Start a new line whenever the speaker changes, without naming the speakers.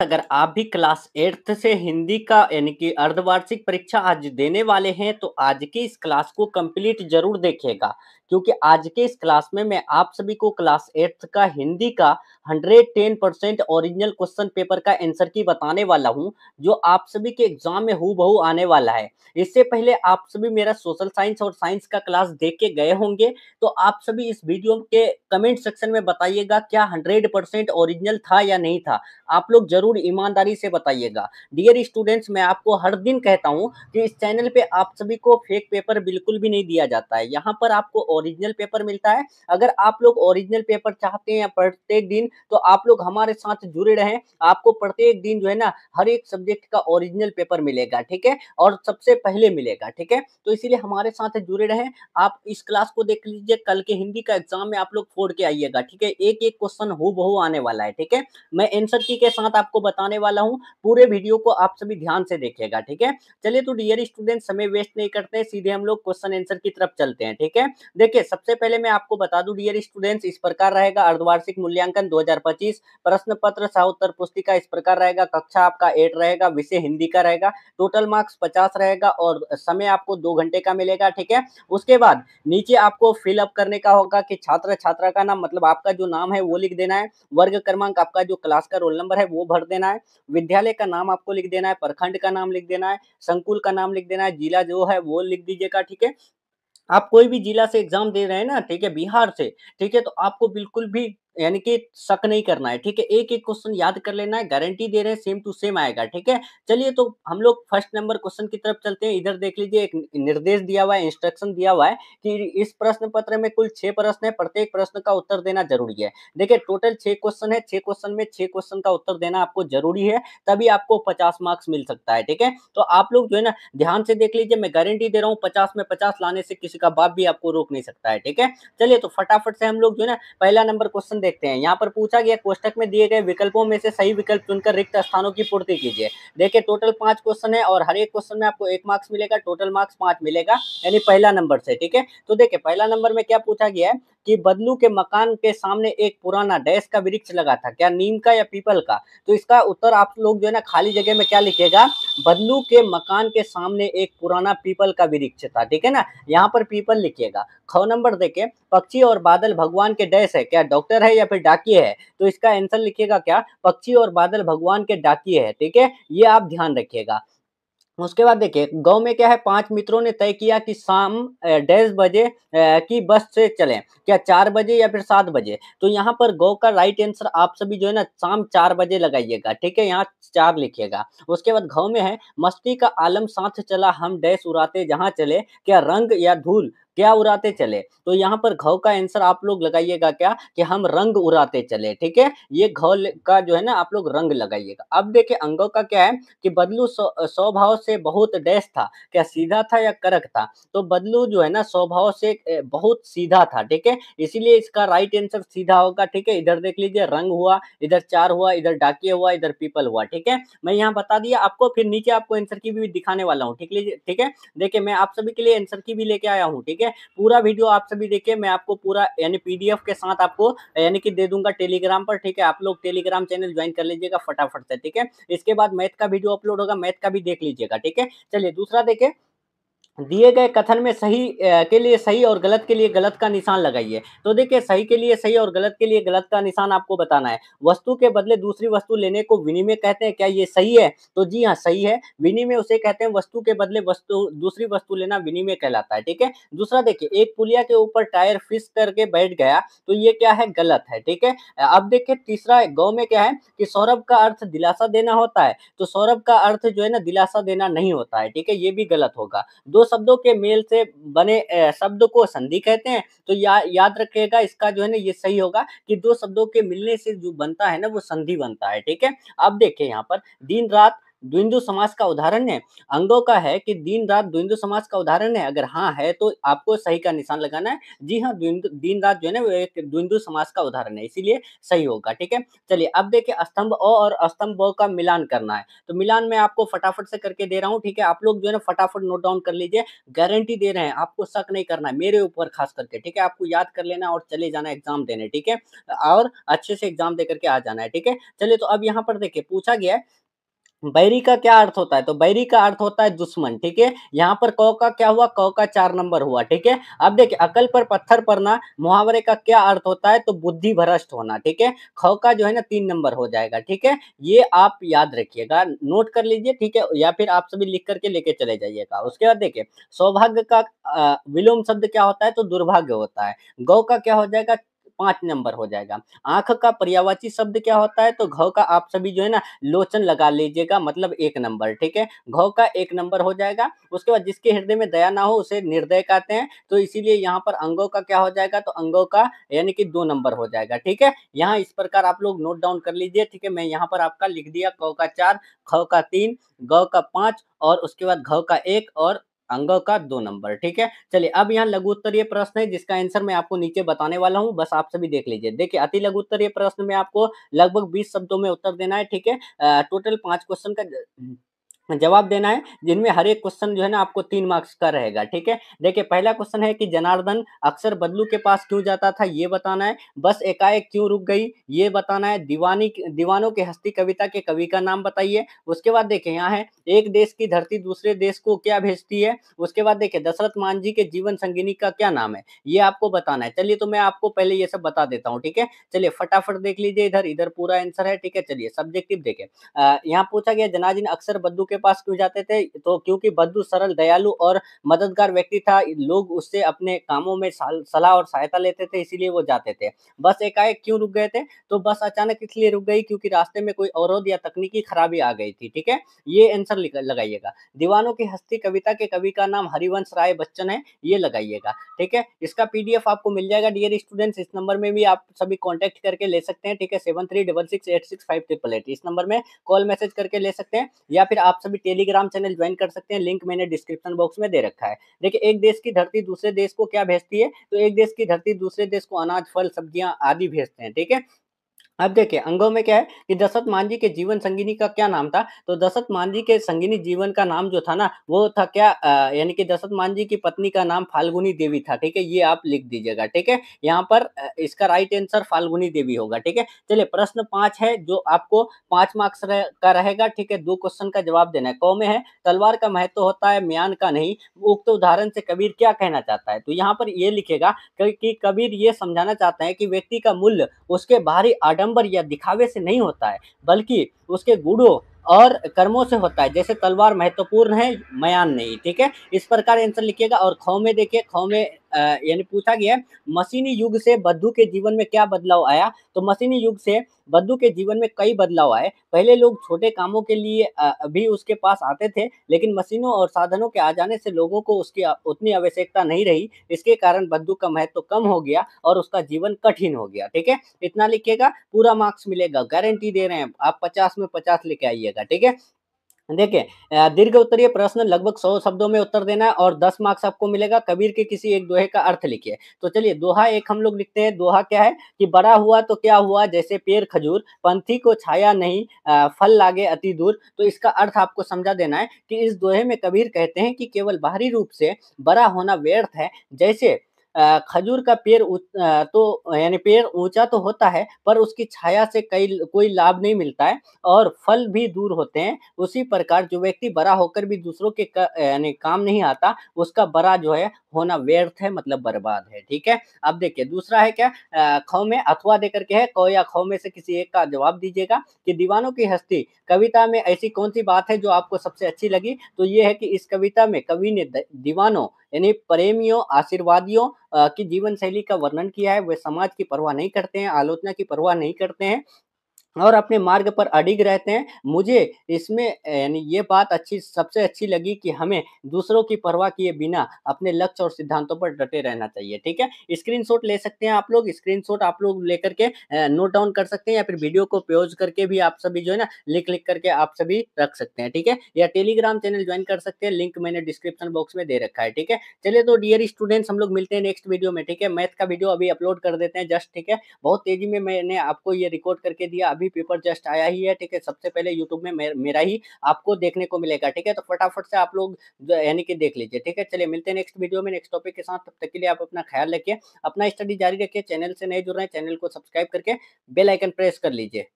अगर आप भी क्लास 8th से हिंदी का यानी कि अर्धवार्षिक परीक्षा आज देने वाले हैं तो आज की इस क्लास को कंप्लीट जरूर देखिएगा, क्योंकि आज के इस क्लास में मैं आप सभी को क्लास 8th का हिंदी का 110% ओरिजिनल क्वेश्चन पेपर का आंसर की बताने वाला हूं, जो आप सभी के एग्जाम में हूबहू आने वाला है। इससे पहले आप सभी मेरा सोशल साइंस और साइंस का क्लास देख के गए होंगे, तो आप सभी इस वीडियो के कमेंट सेक्शन में बताइएगा क्या 100% ओरिजिनल था या नहीं था। आप लोग जरूर ईमानदारी से बताइएगा। डियर स्टूडेंट्स, मैं आपको हर दिन कहता हूं कि इस चैनल पे आप सभी को फेक पेपर बिल्कुल भी नहीं दिया जाता है। यहाँ पर आपको ओरिजिनल पेपर मिलता है। अगर आप लोग ओरिजिनल पेपर चाहते हैं प्रत्येक दिन, तो आप लोग हमारे साथ जुड़े रहें। आपको प्रत्येक दिन जो है ना हर एक सब्जेक्ट का ओरिजिनल पेपर मिलेगा, ठीक है, और सबसे पहले मिलेगा, ठीक है। तो इसीलिए हमारे साथ जुड़े रहें। आप इस क्लास को देख लीजिए, कल के हिंदी का एग्जाम में आप लोग फोड़ के आइएगा, ठीक है। एक एक क्वेश्चन हूबहू आने वाला है, ठीक है। मैं आंसर की के साथ आपको बताने वाला हूं। पूरे वीडियो को आप सभी ध्यान से देखिएगा, ठीक है। चलिए तो डियर स्टूडेंट, समय वेस्ट नहीं करते हैं, सीधे हम लोग क्वेश्चन आंसर की तरफ चलते हैं, ठीक है। देखिए, सबसे पहले मैं आपको बता दूं डियर स्टूडेंट्स, इस प्रकार रहेगा अर्धवार्षिक मूल्यांकन 2025। प्रश्न पत्र सह उत्तर पुस्तिका इस प्रकार रहेगा। कक्षा आपका 8 रहेगा, विषय हिंदी का रहेगा। टोटल मार्क्स 50 रहेगा और समय आपको 2 घंटे का मिलेगा, ठीक है। उसके बाद नीचे आपको फिल अप करने का होगा कि छात्र छात्रा का नाम, मतलब आपका जो नाम है वो लिख देना है। वर्ग क्रमांक, आपका जो क्लास का रोल नंबर है वो भर देना है। विद्यालय का नाम आपको लिख देना है। प्रखंड का नाम लिख देना है। संकुल का नाम लिख देना है। जिला जो है वो लिख दीजिएगा, ठीक है। आप कोई भी जिला से एग्जाम दे रहे हैं ना, ठीक है, बिहार से, ठीक है, तो आपको बिल्कुल भी यानी कि शक नहीं करना है, ठीक है। एक एक क्वेश्चन याद कर लेना है, गारंटी दे रहे हैं सेम टू सेम आएगा, ठीक है। चलिए तो हम लोग फर्स्ट नंबर क्वेश्चन की तरफ चलते हैं। इधर देख लीजिए, एक निर्देश दिया हुआ है, इंस्ट्रक्शन दिया हुआ है कि इस प्रश्न पत्र में कुल 6 प्रश्न है, प्रत्येक प्रश्न का उत्तर देना जरूरी है। देखिए, टोटल 6 क्वेश्चन है, 6 क्वेश्चन में 6 क्वेश्चन का उत्तर देना आपको जरूरी है, तभी आपको 50 मार्क्स मिल सकता है, ठीक है। तो आप लोग जो है ना ध्यान से देख लीजिए, मैं गारंटी दे रहा हूँ 50 में 50 लाने से किसी का बाप भी आपको रोक नहीं सकता है, ठीक है। चलिए तो फटाफट से हम लोग जो है ना पहला नंबर क्वेश्चन देखते हैं। यहाँ पर पूछा गया, कोष्टक में दिए गए विकल्पों में से सही विकल्प चुनकर रिक्त स्थानों की पूर्ति कीजिए। देखिए, टोटल 5 क्वेश्चन है और हर एक क्वेश्चन में आपको 1 मार्क्स मिलेगा, टोटल मार्क्स 5 मिलेगा, यानी पहला नंबर से, ठीक है। तो देखिए, पहला नंबर में क्या पूछा गया है कि बदलू के मकान के सामने एक पुराना डैश का वृक्ष लगा था, क्या नीम का या पीपल का। तो इसका उत्तर आप लोग जो है ना खाली जगह में क्या लिखेगा, बदलू के मकान के सामने एक पुराना पीपल का वृक्ष था, ठीक है ना, यहाँ पर पीपल लिखिएगा। ख नंबर देखे, पक्षी और बादल भगवान के डैश है, क्या डॉक्टर है या फिर डाकिए है। तो इसका आंसर लिखिएगा क्या, पक्षी और बादल भगवान के डाकिए है, ठीक है, ये आप ध्यान रखिएगा। उसके बाद देखिए, गाँव में क्या है, 5 मित्रों ने तय किया कि शाम डैश बजे की बस से चलें, क्या 4 बजे या फिर 7 बजे। तो यहाँ पर गौ का राइट आंसर आप सभी जो है ना शाम 4 बजे लगाइएगा, ठीक है, यहाँ 4 लिखिएगा। उसके बाद घाव में है, मस्ती का आलम साथ चला हम डैश उड़ाते जहाँ चले, क्या रंग या धूल, क्या उड़ाते चले। तो यहाँ पर घाव का आंसर आप लोग लगाइएगा क्या, कि हम रंग उड़ाते चले, ठीक है। ये घाव का जो है ना आप लोग रंग लगाइएगा। अब देखिए, अंगों का क्या है कि बदलू स्वभाव से बहुत डैश था, क्या सीधा था या करक था। तो बदलू जो है ना स्वभाव से बहुत सीधा था, ठीक है, इसीलिए इसका राइट आंसर सीधा होगा, ठीक है। इधर देख लीजिए, रंग हुआ, इधर 4 हुआ, इधर डाकिया हुआ, इधर पीपल हुआ, ठीक है। मैं यहाँ बता दिया आपको, फिर नीचे आपको आंसर की भी दिखाने वाला हूँ, ठीक लीजिए, ठीक है। देखिए, मैं आप सभी के लिए आंसर की भी लेके आया हूँ, ठीक है। पूरा वीडियो आप सभी देखिए, मैं आपको पूरा यानी पीडीएफ के साथ आपको यानी कि दे दूंगा टेलीग्राम पर, ठीक है। आप लोग टेलीग्राम चैनल ज्वाइन कर लीजिएगा फटाफट से, ठीक है। इसके बाद मैथ का वीडियो अपलोड होगा, मैथ का भी देख लीजिएगा, ठीक है। चलिए दूसरा देखें, दिए गए कथन में सही के लिए सही और गलत के लिए गलत का निशान लगाइए। तो देखिए, सही के लिए सही और गलत के लिए गलत का निशान आपको बताना है। वस्तु के बदले दूसरी वस्तु लेने को विनिमय कहते हैं, क्या ये सही है। तो जी हाँ, सही है। विनिमय उसे कहते हैं, वस्तु के बदले वस्तु दूसरी वस्तु लेना विनिमय कहलाता है, ठीक है। दूसरा देखिए, एक पुलिया के ऊपर टायर फिस करके बैठ गया, तो ये क्या है, गलत है, ठीक है। अब देखिए तीसरा, गौ में क्या है कि सौरभ का अर्थ दिलासा देना होता है, तो सौरभ का अर्थ जो है ना दिलासा देना नहीं होता है, ठीक है, ये भी गलत होगा। दो शब्दों के मेल से बने शब्द को संधि कहते हैं, तो याद रखिएगा, इसका जो है ना ये सही होगा कि दो शब्दों के मिलने से जो बनता है ना वो संधि बनता है, ठीक है। अब देखिए, यहाँ पर दिन रात द्वंद्व समास का उदाहरण है? अंगों का है कि दिन-रात द्वंद्व समास का उदाहरण है? अगर हाँ है, तो आपको सही का निशान लगाना है। जी हाँ, दिन-रात जो है ना, वो एक द्वंद्व समास का उदाहरण है, इसीलिए सही होगा, ठीक है? चलिए, अब देखिए स्तंभ अ और स्तंभ ब का मिलान करना है। तो मिलान मैं आपको फटाफट से करके दे रहा हूँ, ठीक है? आप लोग जो है ना फटाफट नोट डाउन कर लीजिए, गारंटी दे रहे हैं, आपको शक नहीं करना है, मेरे ऊपर खास करके, ठीक है? आपको याद कर लेना और चले जाना एग्ज़ाम देने, ठीक है? और अच्छे से एग्ज़ाम दे कर के आ जाना है, ठीक है? चलिए, तो अब यहाँ पर देखिए पूछा गया है, बैरी का क्या अर्थ होता है? तो बैरी का अर्थ होता है दुश्मन, ठीक है? यहाँ पर क का क्या हुआ? क का 4 नंबर हुआ, ठीक है? अब देखिए अकल पर पत्थर पड़ना मुहावरे का क्या अर्थ होता है? तो बुद्धि भ्रष्ट होना, ठीक है? ख का जो है ना 3 नंबर हो जाएगा, ठीक है? ये आप याद रखिएगा, नोट कर लीजिए, ठीक है? या फिर आप सभी लिख कर के लेके चले जाइएगा। उसके बाद देखिए सौभाग्य का विलोम शब्द क्या होता है? तो दुर्भाग्य होता है। गौ का क्या हो जाएगा? 5 नंबर हो जाएगा। आँख का पर्यायवाची शब्द क्या होता है? तो घ का आप सभी जो है ना लोचन लगा लीजिएगा, मतलब 1 नंबर, ठीक है? घ का 1 नंबर हो जाएगा। उसके बाद जिसके हृदय में दया ना हो उसे निर्दय कहते हैं, तो इसीलिए यहाँ पर अंगों का क्या हो जाएगा? तो अंगों का यानी कि 2 नंबर हो जाएगा, ठीक है? यहाँ इस प्रकार आप लोग नोट डाउन कर लीजिए, ठीक है? मैं यहाँ पर आपका लिख दिया क का 4, ख का 3, ग का 5 और उसके बाद घ का 1 और अंगों का 2 नंबर, ठीक है? चलिए, अब यहाँ लघु उत्तरीय प्रश्न है जिसका आंसर मैं आपको नीचे बताने वाला हूँ, बस आप सभी देख लीजिए। देखिए, अति लघु उत्तरीय प्रश्न में आपको लगभग 20 शब्दों में उत्तर देना है, ठीक है? टोटल 5 क्वेश्चन का जवाब देना है, जिनमें हर एक क्वेश्चन जो है ना आपको 3 मार्क्स का रहेगा, ठीक है? देखिए, पहला क्वेश्चन है कि जनार्दन अक्सर बदलू के पास क्यों जाता था? ये बताना है। बस एकाएक क्यों रुक गई? ये बताना है। दीवानों की हस्ती कविता के कवि का नाम बताइए। उसके बाद देखिए यहाँ है, एक देश की धरती दूसरे देश को क्या भेजती है? उसके बाद देखिए, दशरथ मांझी के जीवन संगिनी का क्या नाम है? ये आपको बताना है। चलिए, तो मैं आपको पहले ये सब बता देता हूँ, ठीक है? चलिए, फटाफट देख लीजिए इधर, इधर पूरा आंसर है, ठीक है? चलिए, सब्जेक्टिव देखिए। यहाँ पूछा गया जनार्दन अक्सर बद्दू के पास क्यों जाते थे? तो क्योंकि बद्दू सरल, दयालु और मददगार व्यक्ति था। लोग उससे अपने कामों में सलाह और सहायता लेते थे, इसीलिए वो जाते थे। बस एकाएक क्यों रुक गए थे? तो बस अचानक इसलिए रुक गई क्योंकि रास्ते में कोई अवरोध या तकनीकी खराबी आ गई थी, ठीक है? ये आंसर लगाइएगा। दीवानों की हस्ती कविता के कवि का नाम हरिवंश राय बच्चन है, ये लगाइएगा, ठीक है? इसका पीडीएफ आपको मिल जाएगा डियर स्टूडेंट्स, इस नंबर में भी आप सभी कॉन्टैक्ट करके ले सकते हैं, ठीक है? 7366865888 इस नंबर में कॉल मैसेज करके ले सकते हैं, या फिर आप सभी टेलीग्राम चैनल ज्वाइन कर सकते हैं, लिंक मैंने डिस्क्रिप्शन बॉक्स में दे रखा है। देखिए, एक देश की धरती दूसरे देश को क्या भेजती है? तो एक देश की धरती दूसरे देश को अनाज, फल, सब्जियां आदि भेजते हैं, ठीक है? अब देखिए अंगों में क्या है कि दशरथ मांझी के जीवन संगिनी का क्या नाम था? तो दशरथ मांझी के संगिनी जीवन का नाम जो था ना, वो था क्या, यानी कि दशरथ मांझी की पत्नी का नाम फाल्गुनी देवी था, ठीक है? ये आप लिख दीजिएगा, ठीक है? यहाँ पर इसका राइट आंसर फाल्गुनी देवी होगा, ठीक है? चलिए, प्रश्न 5 है जो आपको 5 मार्क्स का रहेगा, ठीक है? 2 क्वेश्चन का जवाब देना है। क में है, तलवार का महत्व होता है म्यान का नहीं, उक्त उदाहरण से कबीर क्या कहना चाहता है? तो यहाँ पर ये लिखेगा कि कबीर ये समझाना चाहते हैं कि व्यक्ति का मूल्य उसके बाहरी आडंबर या दिखावे से नहीं होता है, बल्कि उसके गुणों और कर्मों से होता है। जैसे तलवार महत्वपूर्ण है, म्यान नहीं, ठीक है? इस प्रकार आंसर लिखिएगा। और ख में देखिए, ख में यानी पूछा गया है, मशीनी युग से बद्दू के जीवन में क्या बदलाव आया? तो मशीनी युग से बद्दू के जीवन में कई बदलाव आए। पहले लोग छोटे कामों के लिए भी उसके पास आते थे, लेकिन मशीनों और साधनों के आ जाने से लोगों को उसकी उतनी आवश्यकता नहीं रही। इसके कारण बद्दू का महत्व कम हो गया और उसका जीवन कठिन हो गया, ठीक है? इतना लिखिएगा, पूरा मार्क्स मिलेगा, गारंटी दे रहे हैं। आप 50 में 50 लेके आइएगा, ठीक है? देखिए, दीर्घ उत्तरीय प्रश्न लगभग 100 शब्दों में उत्तर देना है और 10 मार्क्स आपको मिलेगा। कबीर के किसी एक दोहे का अर्थ लिखिए। तो चलिए, दोहा एक हम लोग लिखते हैं। दोहा क्या है कि बड़ा हुआ तो क्या हुआ, जैसे पेड़ खजूर, पंथी को छाया नहीं, फल लागे अति दूर। तो इसका अर्थ आपको समझा देना है कि इस दोहे में कबीर कहते हैं कि केवल बाहरी रूप से बड़ा होना व्यर्थ है। जैसे खजूर का पेड़ तो यानी पेड़ ऊंचा तो होता है, पर उसकी छाया से कोई लाभ नहीं मिलता है और फल भी दूर होते हैं। उसी प्रकार जो व्यक्ति बड़ा होकर भी दूसरों के यानी काम नहीं आता, उसका बड़ा जो है होना व्यर्थ है, मतलब बर्बाद है, ठीक है? अब देखिए दूसरा है क्या, ख में अथवा देकर के है, क या ख में से किसी एक का जवाब दीजिएगा कि दीवानों की हस्ती कविता में ऐसी कौन सी बात है जो आपको सबसे अच्छी लगी? तो ये है कि इस कविता में कवि ने दीवानों यानी प्रेमियों, आशीर्वादियों की जीवन शैली का वर्णन किया है। वे समाज की परवाह नहीं करते हैं, आलोचना की परवाह नहीं करते हैं, और अपने मार्ग पर अडिग रहते हैं। मुझे इसमें यानी ये बात सबसे अच्छी लगी कि हमें दूसरों की परवाह किए बिना अपने लक्ष्य और सिद्धांतों पर डटे रहना चाहिए, ठीक है? स्क्रीनशॉट ले सकते हैं आप लोग, स्क्रीनशॉट आप लोग लेकर के नोट डाउन कर सकते हैं या फिर वीडियो को पॉज़ करके भी आप सभी जो है ना लिख-लिख करके आप सभी रख सकते हैं, ठीक है? या टेलीग्राम चैनल जॉइन कर सकते हैं, लिंक मैंने डिस्क्रिप्शन बॉक्स में दे रखा है, ठीक है? चलिए तो डियर स्टूडेंट्स हम लोग मिलते हैं नेक्स्ट वीडियो में, ठीक है? मैथ का वीडियो अभी अपलोड कर देते हैं जस्ट, ठीक है? बहुत तेज़ी में मैंने आपको ये रिकॉर्ड करके दिया, अभी पेपर जस्ट आया ही है, ठीक है? सबसे पहले यूट्यूब में मेरा ही आपको देखने को मिलेगा, ठीक है? तो फटाफट से आप लोग जो यानी कि देख लीजिए, ठीक है? चलिए मिलते हैं नेक्स्ट वीडियो में नेक्स्ट टॉपिक के साथ, तब तक के लिए आप अपना ख़्याल रखिए, अपना स्टडी जारी रखिए, चैनल से नए जुड़ रहे हैं, चैनल को सब्सक्राइब करके बेल आइकन प्रेस कर लीजिए।